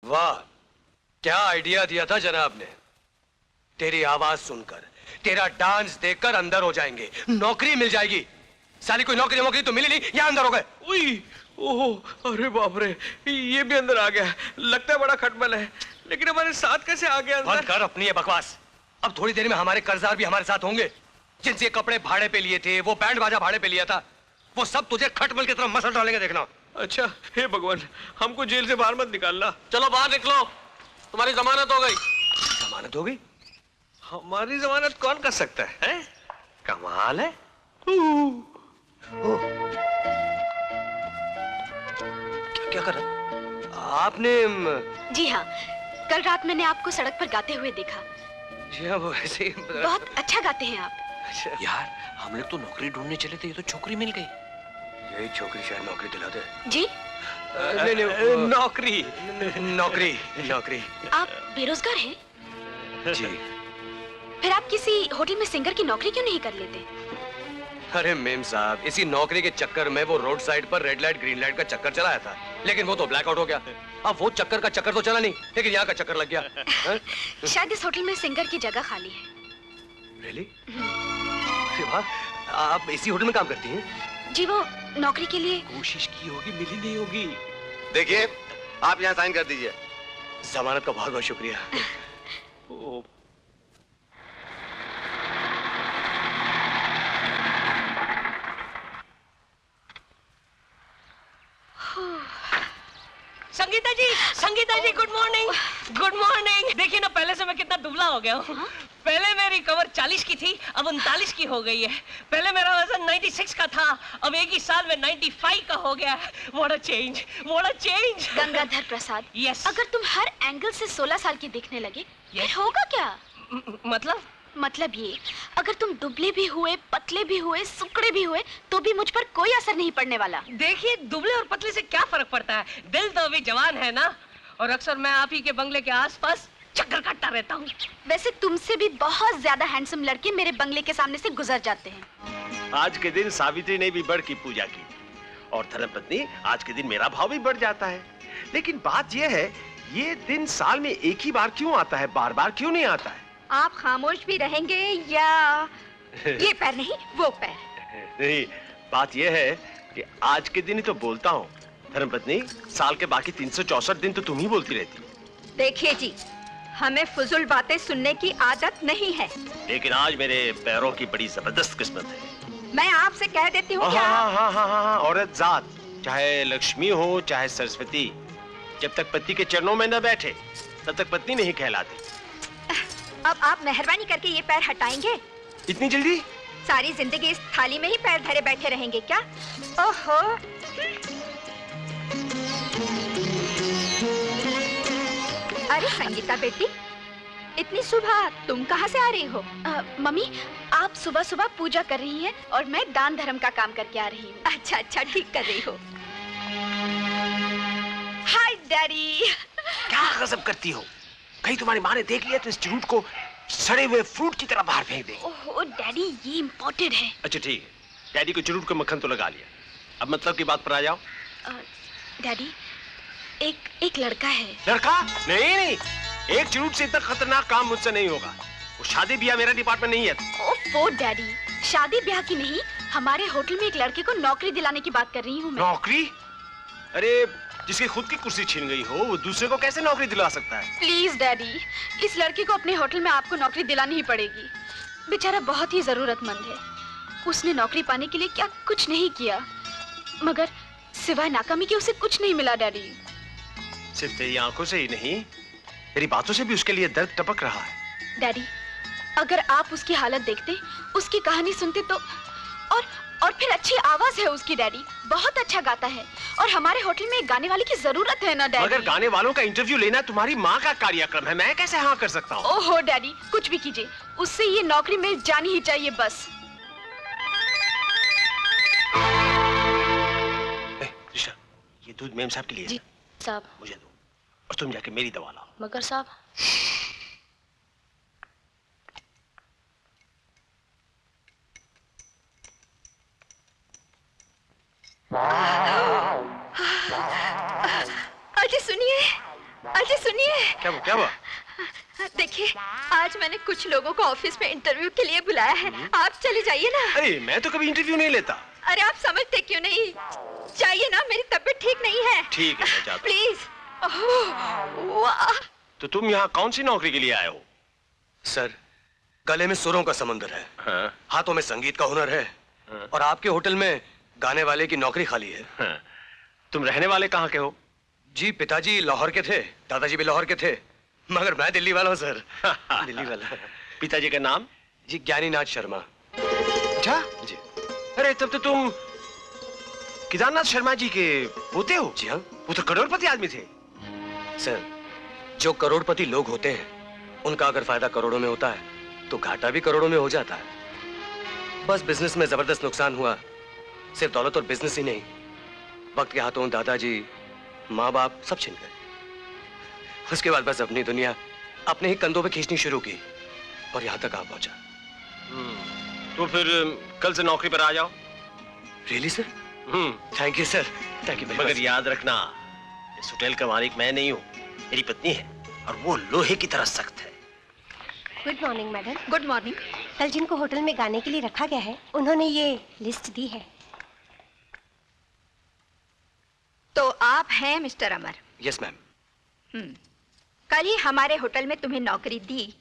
वाह, क्या आइडिया दिया था जनाब ने। तेरी आवाज सुनकर, तेरा डांस देखकर अंदर हो जाएंगे, नौकरी मिल जाएगी। साली कोई नौकरी वोकरी तो मिली नहीं, यहाँ अंदर हो गए। उई, ओह, अरे बाप रे, ये भी अंदर आ गया। लगता है बड़ा खटमल है, लेकिन हमारे साथ कैसे आ गया अंदर? बंद कर अपनी ये बकवास। अब थोड़ी देर में हमारे कर्जदार भी हमारे साथ होंगे, जिनसे कपड़े भाड़े पे लिए थे, वो बैंड बाजा भाड़े पे लिया था, वो सब तुझे खटमल की तरफ मसल डालेंगे, देखना। अच्छा, हे भगवान, हमको जेल से बाहर मत निकालना। चलो बाहर निकलो, तुम्हारी जमानत हो गई। जमानत हो गई? हमारी जमानत कौन कर सकता है? कमाल है। क्या कर रहा? आपने? जी हाँ, कल रात मैंने आपको सड़क पर गाते हुए देखा। जी हाँ, वो ऐसे ही। बहुत अच्छा गाते हैं आप। अच्छा। यार, हम लोग तो नौकरी ढूंढने चले थे, ये तो छोकरी मिल गई। यही छोकरी शायद नौकरी दिला दे। जी? नहीं, नौकरी। नौकरी, नौकरी। आप बेरोजगार हैं? जी। फिर आप किसी होटल में सिंगर की नौकरी क्यों नहीं कर लेते? अरे मेम साहब, इसी नौकरी के चक्कर में वो रोड साइड पर रेड लाइट ग्रीन लाइट का चक्कर चलाया था, लेकिन वो तो ब्लैकआउट हो गया। अब वो चक्कर का चक्कर तो चला नहीं, लेकिन यहाँ का चक्कर लग गया। शायद इस होटल में सिंगर की जगह खाली है। Really? अरे वाह, आप इसी होटल में काम करती हैं? जी, वो नौकरी के लिए कोशिश की होगी, मिली नहीं होगी। देखिए, आप यहाँ साइन कर दीजिए। जमानत का बहुत बहुत शुक्रिया। संगीता जी, गुड मॉर्निंग। Good morning. देखिए ना, पहले से मैं कितना दुबला हो गया हूँ। पहले मेरी कमर 40 की थी, अब 39 की हो गई है। पहले मेरा वजन 96 का था, अब एक ही साल में 95 का हो गया है। What a change, what a change। Gangadhar Prasad, Yes। अगर तुम हर एंगल से 16 साल की दिखने लगे, फिर होगा क्या? मतलब ये, अगर तुम दुबले भी हुए, पतले भी हुए, सुकड़े भी हुए, तो भी मुझ पर कोई असर नहीं पड़ने वाला। देखिए, दुबले और पतले से क्या फर्क पड़ता है? दिल तो अभी जवान है ना। और अक्सर मैं आप ही के बंगले के आसपास चक्कर काटता रहता हूँ। वैसे तुमसे भी बहुत ज्यादा हैंडसम लड़के मेरे बंगले के सामने से गुजर जाते हैं। आज के दिन सावित्री ने भी बढ़ की पूजा की, और धर्मपत्नी, आज के दिन मेरा भाव भी बढ़ जाता है। लेकिन बात यह है, ये दिन साल में एक ही बार क्यों आता है, बार बार क्यों नहीं आता है? आप खामोश भी रहेंगे या ये पैर नहीं वो पैर? नहीं, बात यह है कि आज के दिन ही तो बोलता हूँ। धर्मपत्नी, साल के बाकी 364 दिन तो तुम ही बोलती रहती हो। देखिए जी, हमें फुजुल बातें सुनने की आदत नहीं है। लेकिन आज मेरे पैरों की बड़ी जबरदस्त किस्मत है। मैं आपसे कह देती हूँ क्या? हाँ, औरत जात, चाहे लक्ष्मी हो चाहे सरस्वती, जब तक पति के चरणों में न बैठे तब तक पत्नी नहीं कहलाती। अब आप मेहरबानी करके ये पैर हटाएंगे? इतनी जल्दी? सारी जिंदगी इस थाली में ही पैर धरे बैठे रहेंगे क्या? ओहो। अरे संगीता बेटी, इतनी सुबह तुम कहाँ से आ रही हो? मम्मी, आप सुबह सुबह पूजा कर रही हैं और मैं दान धर्म का काम करके आ रही हूँ। अच्छा, ठीक कर रही हो। हाय डैडी। क्या गजब करती हो? कहीं तुम्हारी माँ ने देख लिया तो इस झूठ को सड़े हुए फ्रूट की तरह बाहर फेंक देगी। ओह डैडी, ये इम्पोर्टेड है। अच्छा ठीक है, डैडी को चुरूट को मक्खन तो लगा लिया, अब मतलब की बात पर आ जाओ। डैडी, एक लड़का है। लड़का? नहीं, एक चुरूट से इतना खतरनाक काम मुझसे नहीं होगा। वो शादी ब्याह मेरा डिपार्टमेंट नहीं है। ओह डैडी, शादी ब्याह की नहीं, हमारे होटल में एक लड़के को नौकरी दिलाने की बात कर रही हूँ मैं। नौकरी? अरे, जिसकी खुद की कुर्सी छीन गई हो, वो दूसरे को कैसे नौकरी दिला सकता है? प्लीज डैडी, इस लड़के को अपने होटल में आपको नौकरी दिलानी ही पड़ेगी। बेचारा बहुत ही जरूरतमंद है। उसने नौकरी पाने के लिए क्या कुछ नहीं किया, मगर सिवाय नाकामी के उसे कुछ नहीं मिला डैडी। सिर्फ तेरी आंखों से ही नहीं, तेरी बातों से भी उसके लिए दर्द टपक रहा है। डैडी, अगर आप उसकी हालत देखते, उसकी कहानी सुनते तो, और फिर अच्छी आवाज है उसकी डैडी, बहुत अच्छा गाता है, और हमारे होटल में एक गाने वाले की जरूरत है ना डैडी। मगर गाने वालों का इंटरव्यू लेना तुम्हारी माँ का कार्यक्रम है, मैं कैसे हाँ कर सकता हूँ? ओहो डैडी, कुछ भी कीजिए, उससे ये नौकरी मिल जानी ही चाहिए बस। ऋषा, ये दूध मेम साहब के लिए। जी साहब। मुझे दो, और तुम जाके मेरी दवा लाओ। मगर साहब। अजय सुनिए, अजय सुनिए, क्या हुआ? देखिए आज मैंने कुछ लोगों को ऑफिस में इंटरव्यू के लिए बुलाया है, आप चले जाइए ना। अरे मैं तो कभी इंटरव्यू नहीं लेता। अरे आप समझते क्यों नहीं? जाइए ना, मेरी तबीयत ठीक नहीं है। ठीक है, मैं जाता हूं। प्लीज। वाह, तो तुम यहाँ कौन सी नौकरी के लिए आए हो? सर, गले में सुरों का समंदर है, हाँ? हाथों में संगीत का हुनर है, हाँ। और आपके होटल में गाने वाले की नौकरी खाली है। हाँ। तुम रहने वाले कहाँ के हो? जी पिताजी लाहौर के थे, दादाजी भी लाहौर के थे, मगर मैं दिल्ली वाला हूँ सर। दिल्ली वाला। पिताजी का नाम? जी ज्ञानीनाथ शर्मा। अच्छा जी। अरे तब तो तुम केदारनाथ शर्मा जी के पोते हो? जी हाँ वो तो करोड़पति आदमी थे। सर, जो करोड़पति लोग होते हैं उनका अगर फायदा करोड़ों में होता है तो घाटा भी करोड़ों में हो जाता है। बस बिजनेस में जबरदस्त नुकसान हुआ, सिर्फ दौलत और बिजनेस ही नहीं, वक्त के हाथों दादाजी, माँ बाप सब छिन गए। उसके बाद बस अपनी दुनिया अपने ही कंधों पे खींचनी शुरू की और यहाँ तक आ पहुंचा। तो फिर कल से नौकरी पर आ जाओ। Really sir? Thank you sir, thank you. मगर याद रखना, इस होटल का मालिक मैं नहीं हूँ, मेरी पत्नी है, और वो लोहे की तरह सख्त है। Good morning madam. Good morning. कल जिनको होटल में गाने के लिए रखा गया है उन्होंने ये लिस्ट दी है। तो आप हैं मिस्टर अमर? Yes ma'am. कल ही हमारे होटल में तुम्हें नौकरी दी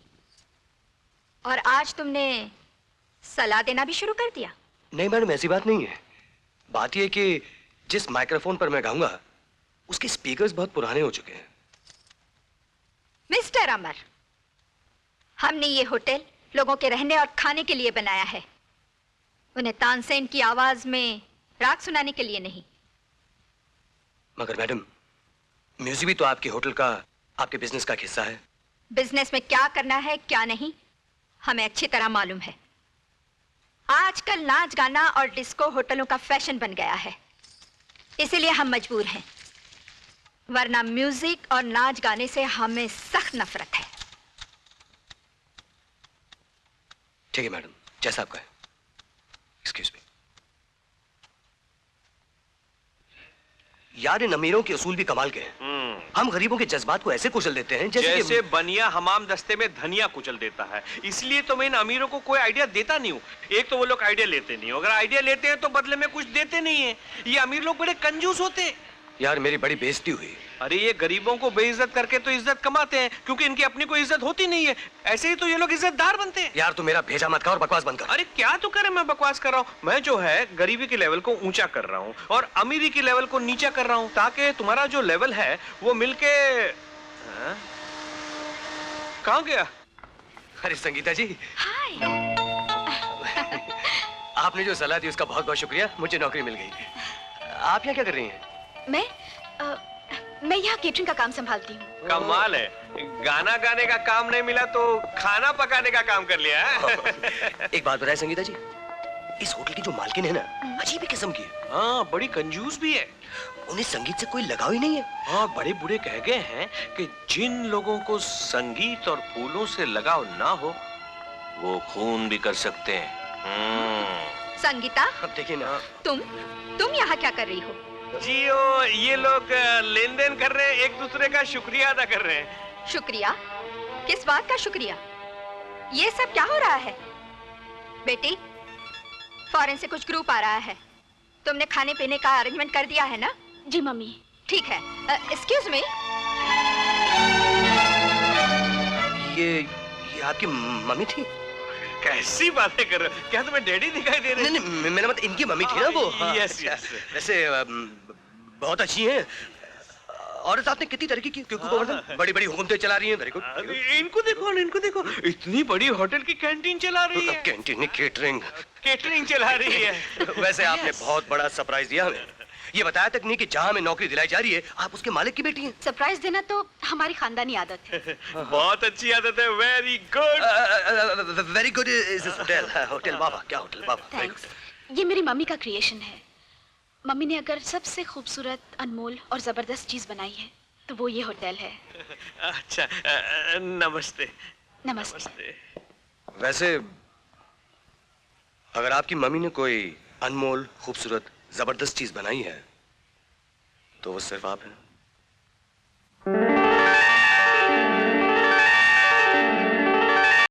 और आज तुमने सलाह देना भी शुरू कर दिया। नहीं मैडम, ऐसी बात नहीं है। बात यह कि जिस माइक्रोफोन पर मैं गाऊंगा उसके स्पीकर्स बहुत पुराने हो चुके हैं। मिस्टर अमर, हमने ये होटल लोगों के रहने और खाने के लिए बनाया है, उन्हें तानसेन की आवाज में राग सुनाने के लिए नहीं। मगर मैडम, म्यूजिक भी तो आपके होटल का, आपके बिजनेस का हिस्सा है। बिजनेस में क्या करना है क्या नहीं हमें अच्छी तरह मालूम है। आजकल नाच गाना और डिस्को होटलों का फैशन बन गया है, इसीलिए हम मजबूर हैं, वरना म्यूजिक और नाच गाने से हमें सख्त नफरत है। ठीक है मैडम, जैसा आप कहें। Excuse me. यार, इन अमीरों के उसूल भी कमाल के हैं। हम गरीबों के जज्बात को ऐसे कुचल देते हैं जैसे बनिया हमाम दस्ते में धनिया कुचल देता है। इसलिए तो मैं इन अमीरों को कोई आइडिया देता नहीं हूँ। एक तो वो लोग आइडिया लेते नहीं, अगर आइडिया लेते हैं तो बदले में कुछ देते नहीं है। ये अमीर लोग बड़े कंजूस होते हैं। यार, मेरी बड़ी बेइज्जती हुई। अरे ये गरीबों को बेइज्जत करके तो इज्जत कमाते हैं, क्योंकि इनकी अपनी कोई इज्जत होती नहीं है। ऐसे ही तो ये लोग इज्जतदार बनते हैं। यार, तू मेरा भेजा मत कर और बकवास बंद कर। अरे क्या तो करे, मैं बकवास कर रहा हूँ। मैं जो है गरीबी के लेवल को ऊंचा कर रहा हूँ और अमीरी के लेवल को नीचा कर रहा हूँ, ताकि तुम्हारा जो लेवल है वो मिलके। कहाँ गया? अरे संगीता जी, हाय। आपने जो सलाह दी उसका बहुत बहुत शुक्रिया, मुझे नौकरी मिल गई। आप यहाँ क्या कर रही हैं? मैं यहाँ केटरिंग का काम संभालती हूँ। कमाल है, गाना गाने का काम नहीं मिला तो खाना पकाने का काम कर लिया है। एक बात बताए संगीता जी, इस होटल की जो मालकिन है ना, अजीब ही किस्म की है। हाँ, बड़ी कंजूस भी है। उन्हें संगीत से कोई लगाव ही नहीं है। हाँ, बड़े बूढ़े कह गए हैं कि जिन लोगों को संगीत और फूलों से लगाव ना हो वो खून भी कर सकते हैं। संगीता, अब देखिए ना, तुम यहाँ क्या कर रही हो? जी ये लोग लेन देन कर रहे हैं, एक दूसरे का शुक्रिया अदा कर रहे हैं। शुक्रिया? किस बात का शुक्रिया? ये सब क्या हो रहा है? बेटी, फॉरेन से कुछ ग्रुप आ रहा है, तुमने खाने पीने का अरेंजमेंट कर दिया है ना? जी मम्मी। ठीक है। Excuse me. ये आपकी मम्मी थी? कैसी बातें कर रहे हो? क्या तुम्हें डैडी दिखाई दे रहे हैं? नहीं, मेरा मतलब इनकी मम्मी थी ना वो। Yes yes. वैसे बहुत अच्छी हैं और साथ में कितनी तरक्की की, क्योंकि बड़ी बड़ी हुकूमतें चला रही हैं। Very good. इनको देखो, इनको देखो, इतनी बड़ी होटल की कैंटीन चला रही है। कैंटीन नहीं, केटरिंग चला रही है। वैसे आपने बहुत बड़ा सरप्राइज दिया हमें। ये बताया तक नहीं कि जहाँ हमें नौकरी दिलाई जा रही है आप उसके मालिक की बेटी हैं। सरप्राइज देना तो हमारी खानदानी आदत है। बहुत अच्छी आदत है। Very good. Very good is hotel बाबा। क्या होटल बाबा? थैंक्स। ये मेरी मम्मी का क्रिएशन है। मम्मी ने अगर सबसे खूबसूरत, अनमोल और जबरदस्त चीज बनाई है तो वो ये होटल है। अच्छा, नमस्ते। नमस्ते। वैसे अगर आपकी मम्मी ने कोई अनमोल, खूबसूरत, जबरदस्त चीज बनाई है तो वो सिर्फ आप हैं।